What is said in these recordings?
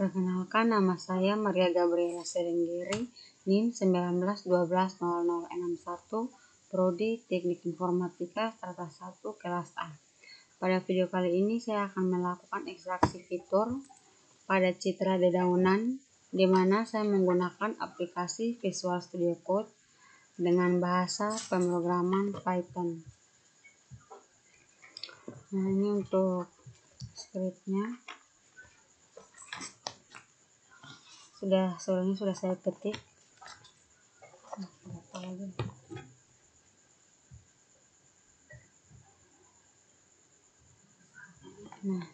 Perkenalkan, nama saya Maria Gabriela Serenggeri, NIM 19120061, Prodi Teknik Informatika Strata 1 Kelas A. Pada video kali ini saya akan melakukan ekstraksi fitur pada citra dedaunan, di mana saya menggunakan aplikasi Visual Studio Code dengan bahasa pemrograman Python. Nah, ini untuk scriptnya. Soalnya sudah saya ketik. Nah,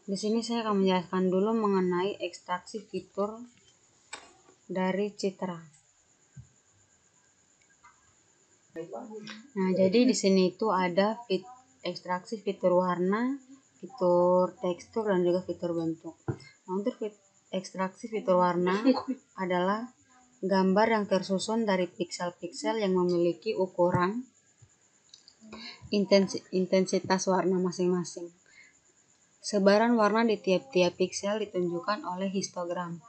di sini saya akan menjelaskan dulu mengenai ekstraksi fitur dari citra. Nah, jadi di sini itu ada ekstraksi fitur warna, fitur tekstur, dan juga fitur bentuk. Nah, untuk ekstraksi fitur warna adalah gambar yang tersusun dari piksel-piksel yang memiliki ukuran intensitas warna masing-masing. Sebaran warna di tiap-tiap piksel ditunjukkan oleh histogram.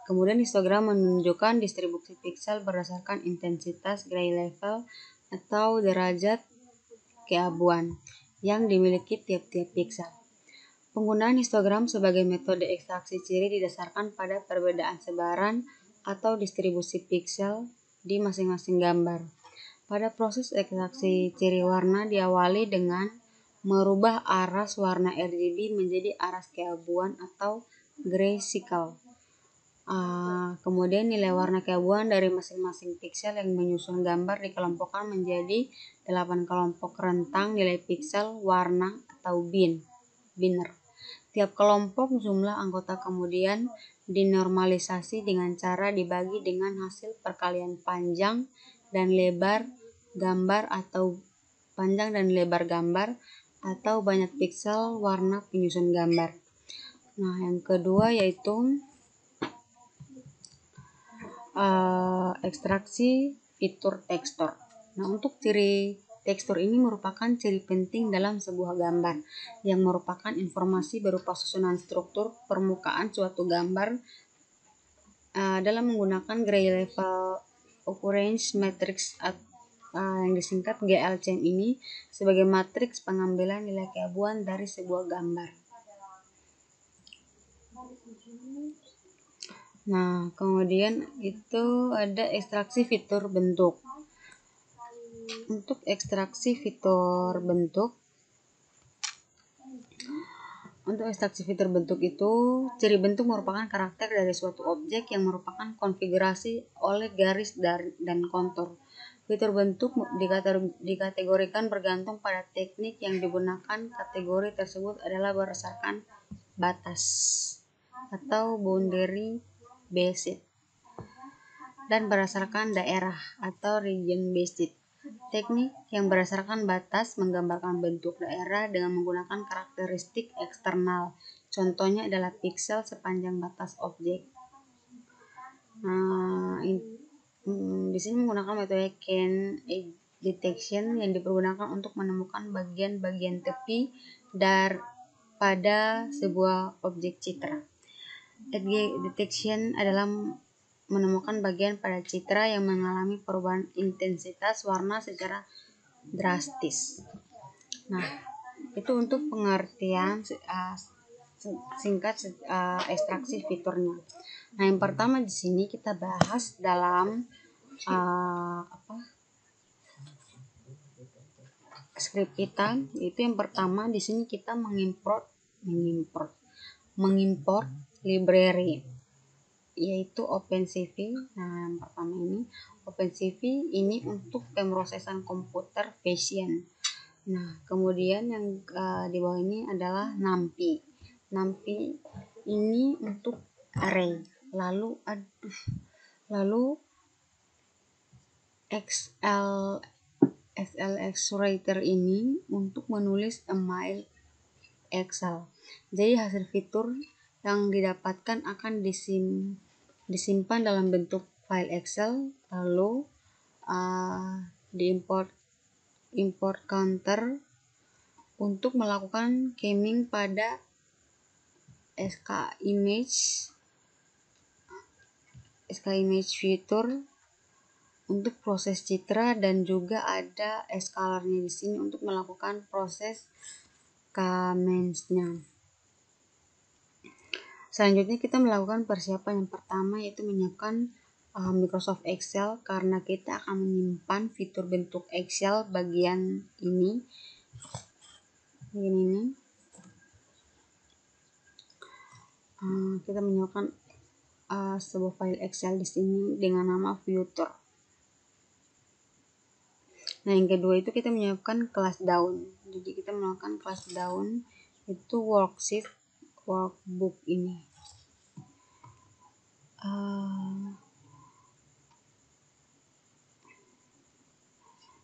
Kemudian histogram menunjukkan distribusi piksel berdasarkan intensitas gray level atau derajat keabuan yang dimiliki tiap-tiap piksel. Penggunaan histogram sebagai metode ekstraksi ciri didasarkan pada perbedaan sebaran atau distribusi piksel di masing-masing gambar. Pada proses ekstraksi ciri warna diawali dengan merubah aras warna RGB menjadi aras keabuan atau grayscale. Kemudian nilai warna keabuan dari masing-masing piksel yang menyusun gambar dikelompokkan menjadi 8 kelompok rentang nilai piksel warna atau binner. Tiap kelompok jumlah anggota kemudian dinormalisasi dengan cara dibagi dengan hasil perkalian panjang dan lebar gambar atau banyak piksel warna penyusun gambar. Nah, yang kedua yaitu ekstraksi fitur tekstur. Nah, untuk ciri tekstur ini merupakan ciri penting dalam sebuah gambar yang merupakan informasi berupa susunan struktur permukaan suatu gambar dalam menggunakan gray level occurrence matrix yang disingkat GLCM ini sebagai matriks pengambilan nilai keabuan dari sebuah gambar. Nah, kemudian itu ada ekstraksi fitur bentuk. Untuk ekstraksi fitur bentuk, itu ciri bentuk merupakan karakter dari suatu objek yang merupakan konfigurasi oleh garis dan kontur. Fitur bentuk dikategorikan bergantung pada teknik yang digunakan. Kategori tersebut adalah berdasarkan batas atau boundary based dan berdasarkan daerah atau region based. Teknik yang berdasarkan batas menggambarkan bentuk daerah dengan menggunakan karakteristik eksternal. Contohnya adalah piksel sepanjang batas objek. Di sini menggunakan metode Keynes Edge Detection yang dipergunakan untuk menemukan bagian-bagian tepi pada sebuah objek citra. Edge Detection adalah menemukan bagian pada citra yang mengalami perubahan intensitas warna secara drastis. Nah, itu untuk pengertian singkat ekstraksi fiturnya. Nah, yang pertama di sini kita bahas dalam script kita. Itu yang pertama di sini kita mengimport library yaitu OpenCV. Nah, yang pertama ini OpenCV ini untuk pemrosesan komputer vision. Nah, kemudian yang di bawah ini adalah NumPy. NumPy ini untuk array. Lalu XLX Writer ini untuk menulis email Excel. Jadi hasil fitur yang didapatkan akan disimpan dalam bentuk file Excel, lalu import counter untuk melakukan keying pada SK image fitur untuk proses citra, dan juga ada scalarnya di sini untuk melakukan proses comments-nya. Selanjutnya kita melakukan persiapan yang pertama, yaitu menyiapkan Microsoft Excel, karena kita akan menyimpan fitur bentuk Excel bagian ini. Kita menyiapkan sebuah file Excel di sini dengan nama Future. Nah, yang kedua itu kita menyiapkan kelas daun. Jadi kita melakukan kelas daun itu workbook ini.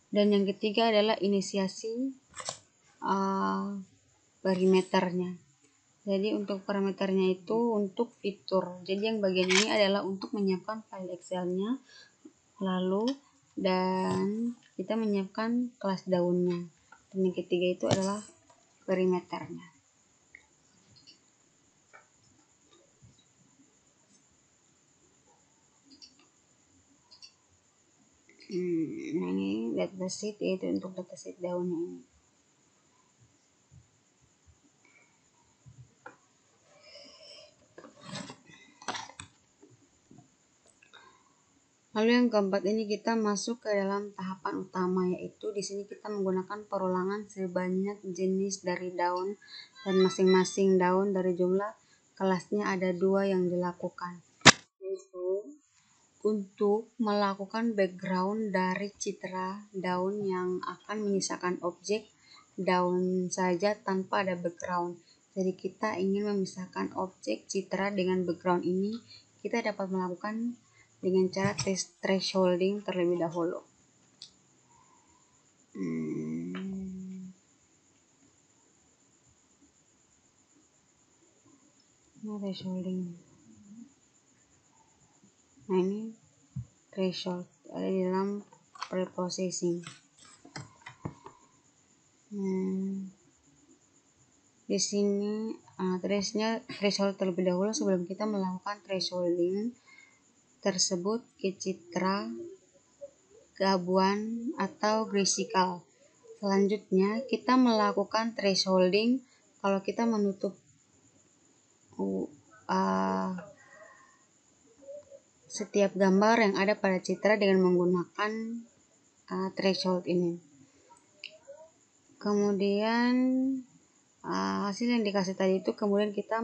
Dan yang ketiga adalah inisiasi parameternya. Jadi untuk parameternya itu untuk fitur. Jadi yang bagian ini adalah untuk menyiapkan file Excel-nya, lalu dan kita menyiapkan kelas daunnya. Dan yang ketiga itu adalah parameternya. Nah, ini datasheet, yaitu untuk datasheet daunnya ini. Lalu yang keempat ini kita masuk ke dalam tahapan utama, yaitu di sini kita menggunakan perulangan sebanyak jenis dari daun, dan masing-masing daun dari jumlah kelasnya ada 2 yang dilakukan, yaitu untuk melakukan background dari citra daun yang akan menyisakan objek daun saja tanpa ada background. Jadi kita ingin memisahkan objek citra dengan background ini, kita dapat melakukan dengan cara thresholding terlebih dahulu. Thresholding. Nah, ini threshold ada di dalam preprocessing. Di sini threshold terlebih dahulu sebelum kita melakukan thresholding tersebut ke citra gabuan atau graphical. Selanjutnya kita melakukan thresholding kalau kita menutup setiap gambar yang ada pada citra dengan menggunakan threshold ini. Kemudian hasil yang dikasih tadi itu kemudian kita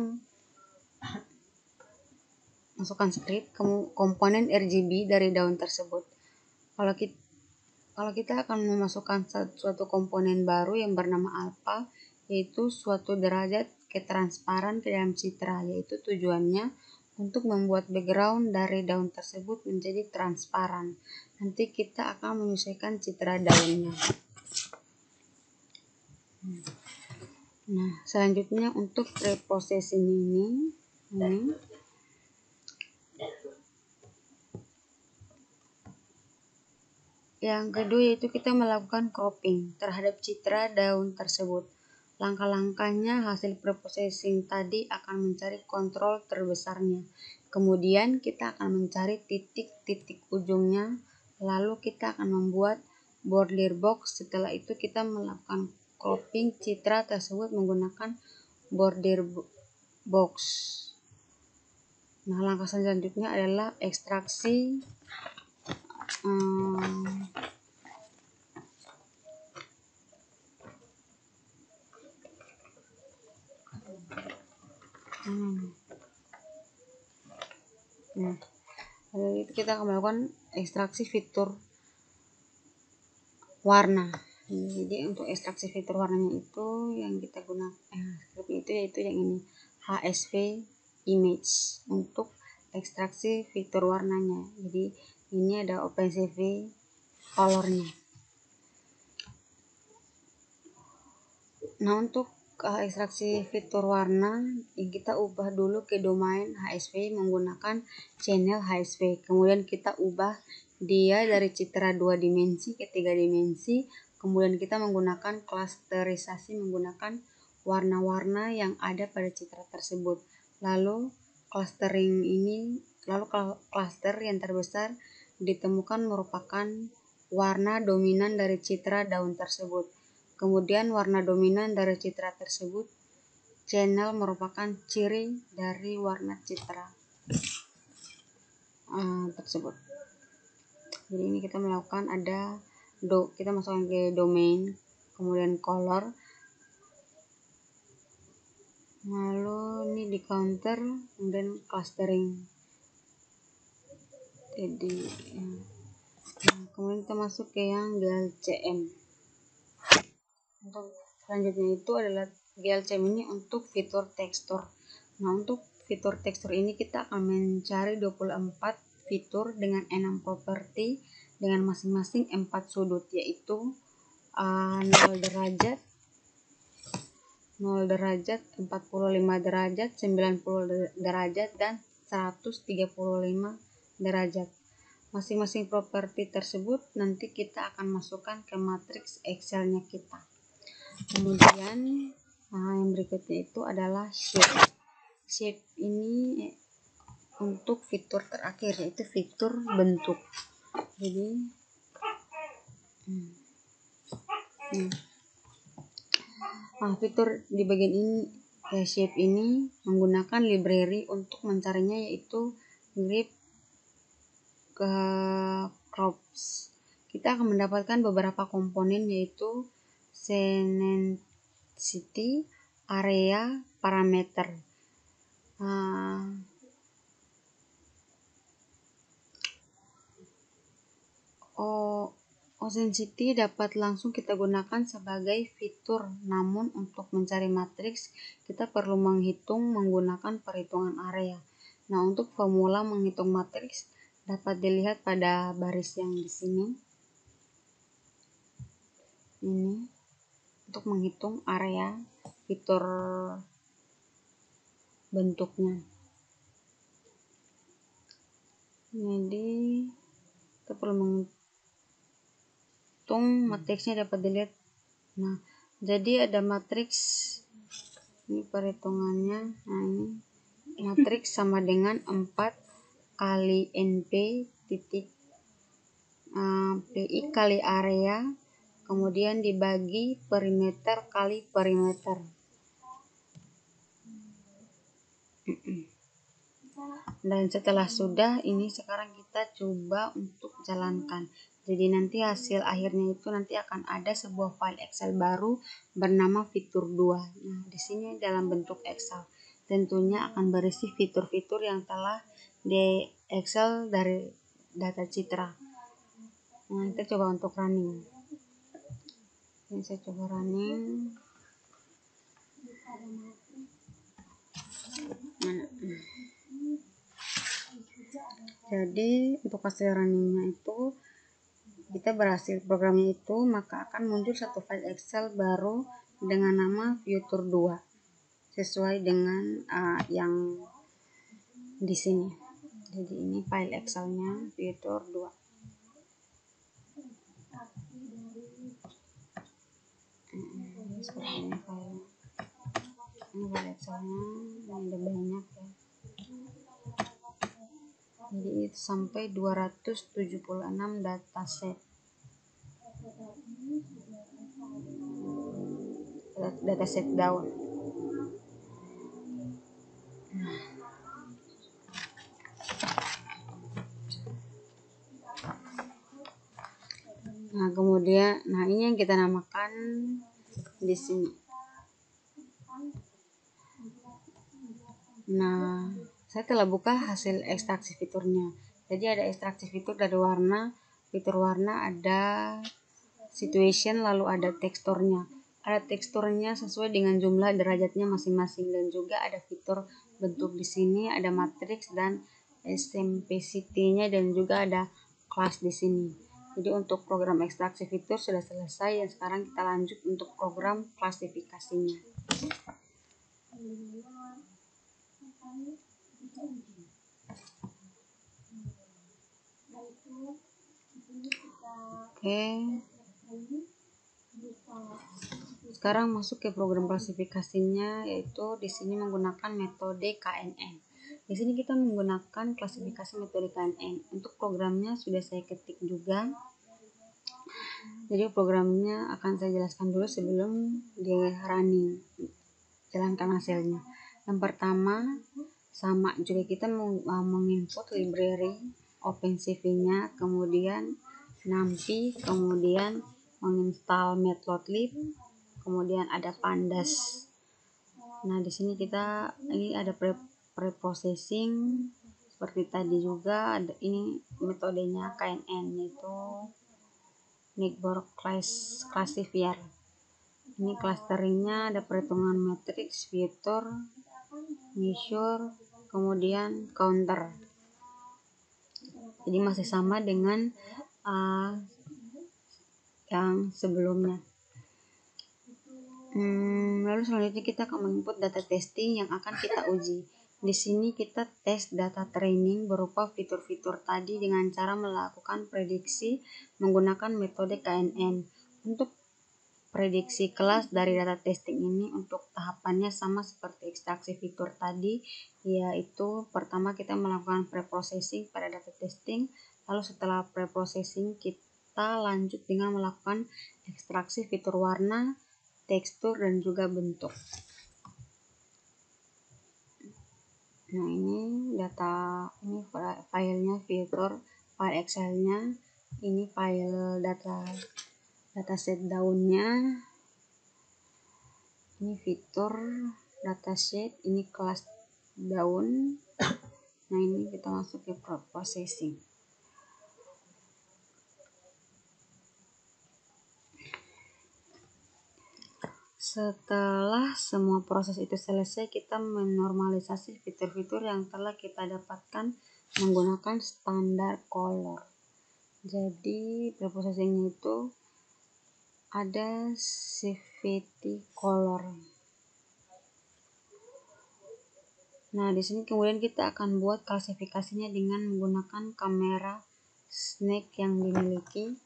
masukkan script komponen RGB dari daun tersebut. Kalau kita akan memasukkan suatu komponen baru yang bernama alpha, yaitu suatu derajat ketransparan ke dalam citra, yaitu tujuannya untuk membuat background dari daun tersebut menjadi transparan. Nanti kita akan menyesuaikan citra daunnya. Nah, selanjutnya untuk preprocessing ini yang kedua yaitu kita melakukan cropping terhadap citra daun tersebut. Langkah-langkahnya hasil preprocessing tadi akan mencari kontrol terbesarnya. Kemudian kita akan mencari titik-titik ujungnya, lalu kita akan membuat border box. Setelah itu kita melakukan cropping citra tersebut menggunakan border box. Nah, langkah selanjutnya adalah ekstraksi lalu itu kita akan melakukan ekstraksi fitur warna. Jadi untuk ekstraksi fitur warnanya itu yang kita gunakan script itu yaitu yang ini, HSV image, untuk ekstraksi fitur warnanya. Jadi ini ada OpenCV colornya. Nah, untuk ekstraksi fitur warna kita ubah dulu ke domain HSV menggunakan channel HSV. Kemudian kita ubah dia dari citra 2 dimensi ke 3 dimensi. Kemudian kita menggunakan klasterisasi menggunakan warna-warna yang ada pada citra tersebut. Lalu klaster yang terbesar ditemukan merupakan warna dominan dari citra daun tersebut. Kemudian warna dominan dari citra tersebut, channel merupakan ciri dari warna citra tersebut. Jadi ini kita melakukan kita masukkan ke domain, kemudian color, lalu ini di counter, kemudian clustering. Jadi kemudian kita masuk ke yang GLCM. Untuk selanjutnya itu adalah GLCM ini untuk fitur tekstur. Nah, untuk fitur tekstur ini kita akan mencari 24 fitur dengan 6 properti dengan masing-masing 4 sudut, yaitu 0 derajat, 0 derajat, 45 derajat, 90 derajat, dan 135 derajat. Masing-masing properti tersebut nanti kita akan masukkan ke matriks Excel-nya kita. Kemudian yang berikutnya itu adalah shape. Shape ini untuk fitur terakhir, yaitu fitur bentuk. Jadi fitur di bagian ini shape ini menggunakan library untuk mencarinya, yaitu grip crops. Kita akan mendapatkan beberapa komponen, yaitu sensitivity, area, parameter. Sensitivity dapat langsung kita gunakan sebagai fitur, namun untuk mencari matriks kita perlu menggunakan perhitungan area. Nah, untuk formula menghitung matriks dapat dilihat pada baris yang di sini. Ini untuk menghitung area fitur bentuknya. Jadi kita perlu menghitung matriksnya, dapat dilihat. Nah, jadi ada matriks, ini perhitungannya. Nah, ini matriks sama dengan 4 kali NP titik PI kali area, kemudian dibagi perimeter kali perimeter. Dan setelah sudah, ini sekarang kita coba untuk jalankan. Jadi nanti hasil akhirnya itu nanti akan ada sebuah file Excel baru bernama fitur 2. Nah, di sini dalam bentuk Excel. Tentunya akan berisi fitur-fitur yang telah di Excel dari data citra. Nah, kita coba untuk running. Ini saya coba running. Jadi untuk hasil runningnya itu kita berhasil programnya itu, maka akan muncul satu file Excel baru dengan nama fitur 2 sesuai dengan yang di sini. Jadi ini file Excel-nya fitur 2. Seperti ini file. Ini file Excel-nya, ada banyak ya. Jadi itu sampai 276 dataset. Dataset daun. Nah, kemudian ini yang kita namakan di sini. Nah, saya telah buka hasil ekstraksi fiturnya. Jadi ada ekstraksi fitur dari warna, fitur warna, ada situation, lalu ada teksturnya. Ada teksturnya sesuai dengan jumlah derajatnya masing-masing, dan juga ada fitur bentuk di sini, ada matriks dan simplicity-nya, dan juga ada kelas di sini. Jadi untuk program ekstraksi fitur sudah selesai, dan sekarang kita lanjut untuk program klasifikasinya. Oke. sekarang masuk ke program klasifikasinya, yaitu di sini menggunakan metode KNN. Di sini kita menggunakan klasifikasi metode KNN. Untuk programnya sudah saya ketik juga. Jadi programnya akan saya jelaskan dulu sebelum di running, jalankan hasilnya. Yang pertama, sama juga kita menginput library OpenCV-nya, kemudian NumPy, kemudian menginstal Matplotlib, kemudian ada Pandas. Nah, di sini ini ada preprocessing seperti tadi juga. Ada ini metodenya KNN, yaitu Network Classifier. Ini clusteringnya ada perhitungan matriks, fitur, measure, kemudian counter. Jadi masih sama dengan yang sebelumnya. Lalu selanjutnya kita akan menginput data testing yang akan kita uji. Di sini kita tes data training berupa fitur-fitur tadi dengan cara melakukan prediksi menggunakan metode KNN. Untuk prediksi kelas dari data testing ini, untuk tahapannya sama seperti ekstraksi fitur tadi, yaitu pertama kita melakukan preprocessing pada data testing, lalu setelah preprocessing kita lanjut dengan melakukan ekstraksi fitur warna, tekstur, dan juga bentuk. Nah, ini ini filenya fitur, file Excelnya, ini file dataset daunnya, ini fitur dataset, ini kelas daun. Nah, ini kita masuk ke processing. Setelah semua proses itu selesai, kita menormalisasi fitur-fitur yang telah kita dapatkan menggunakan standar color. Jadi preprocessingnya itu ada CVT color. Nah, di sini kemudian kita akan buat klasifikasinya dengan menggunakan kamera snake yang dimiliki.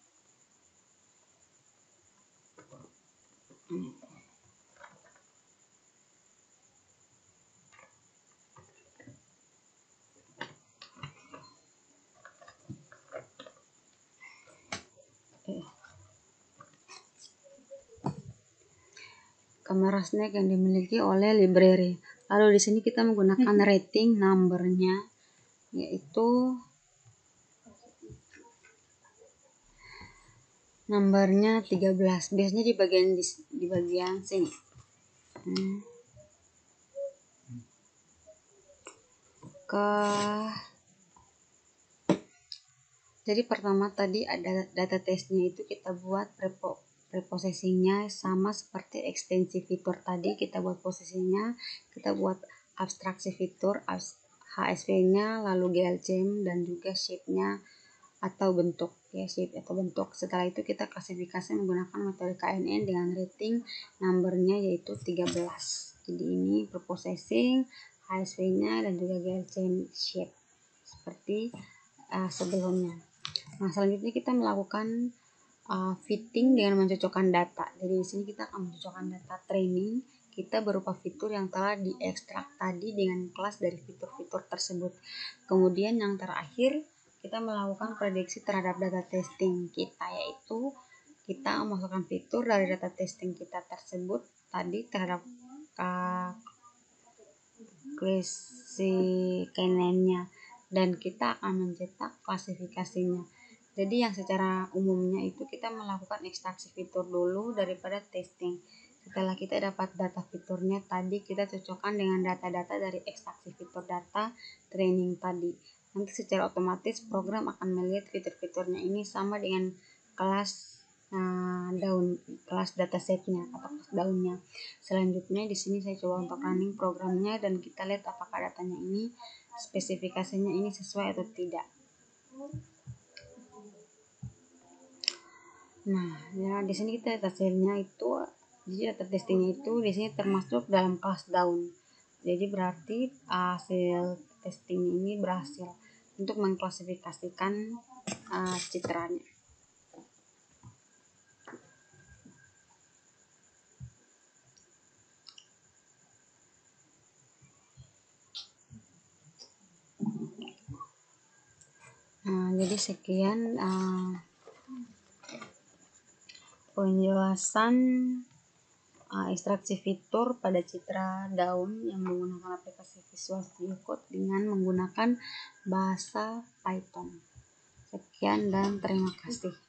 Kamera snake yang dimiliki oleh library. Lalu di sini kita menggunakan rating numbernya, yaitu nomornya 13. Biasanya di bagian sini. Jadi pertama tadi ada data testnya, itu kita buat preprocessingnya sama seperti ekstensi fitur tadi. Kita buat posisinya, kita buat abstraksi fitur, HSV-nya, lalu GLCM, dan juga shape-nya atau bentuk, shape atau bentuk. Setelah itu kita klasifikasi menggunakan metode KNN dengan rating numbernya yaitu 13. Jadi ini preprocessing, HSV-nya, dan juga GLCM shape seperti sebelumnya. Nah, selanjutnya kita melakukan fitting dengan mencocokkan data. Jadi di sini kita akan mencocokkan data training kita berupa fitur yang telah diekstrak tadi dengan kelas dari fitur-fitur tersebut. Kemudian yang terakhir kita melakukan prediksi terhadap data testing kita, yaitu kita memasukkan fitur dari data testing kita tersebut tadi terhadap KNN-nya, dan kita akan mencetak klasifikasinya. Jadi yang secara umumnya itu kita melakukan ekstraksi fitur dulu daripada testing. Setelah kita dapat data fiturnya tadi, kita cocokkan dengan data-data dari ekstraksi fitur data training tadi. Nanti secara otomatis program akan melihat fitur-fiturnya ini sama dengan kelas kelas datasetnya atau kelas daunnya. Selanjutnya di sini saya coba untuk running programnya dan kita lihat apakah datanya ini spesifikasinya ini sesuai atau tidak. Nah, ya di sini kita hasilnya itu, jadi data testingnya itu di sini termasuk dalam kelas daun. Jadi berarti hasil testing ini berhasil untuk mengklasifikasikan citranya. Jadi sekian penjelasan ekstraksi fitur pada citra daun yang menggunakan aplikasi Visual Studio Code dengan menggunakan bahasa Python. Sekian dan terima kasih.